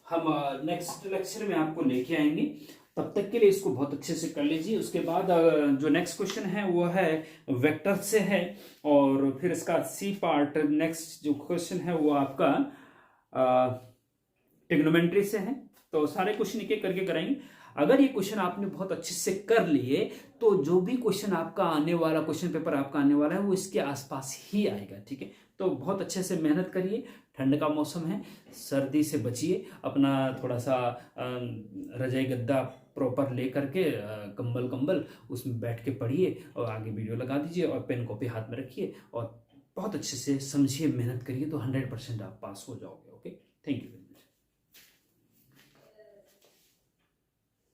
हम नेक्स्ट लेक्चर में आपको लेके आएंगे, तब तक के लिए इसको बहुत अच्छे से कर लीजिए। उसके बाद जो नेक्स्ट क्वेश्चन है वो है वेक्टर से है, और फिर इसका सी पार्ट नेक्स्ट जो क्वेश्चन है वो आपका ट्रिग्नोमेट्री से है। तो सारे क्वेश्चन एक एक करके कराएंगे। अगर ये क्वेश्चन आपने बहुत अच्छे से कर लिए तो जो भी क्वेश्चन आपका आने वाला, क्वेश्चन पेपर आपका आने वाला है वो इसके आसपास ही आएगा, ठीक है। तो बहुत अच्छे से मेहनत करिए, ठंड का मौसम है, सर्दी से बचिए, अपना थोड़ा सा रजाई गद्दा प्रॉपर ले करके कंबल उसमें बैठ के पढ़िए, और आगे वीडियो लगा दीजिए और पेन कॉपी हाथ में रखिए और बहुत अच्छे से समझिए, मेहनत करिए, तो 100% आप पास हो जाओगे। Okay, thank you.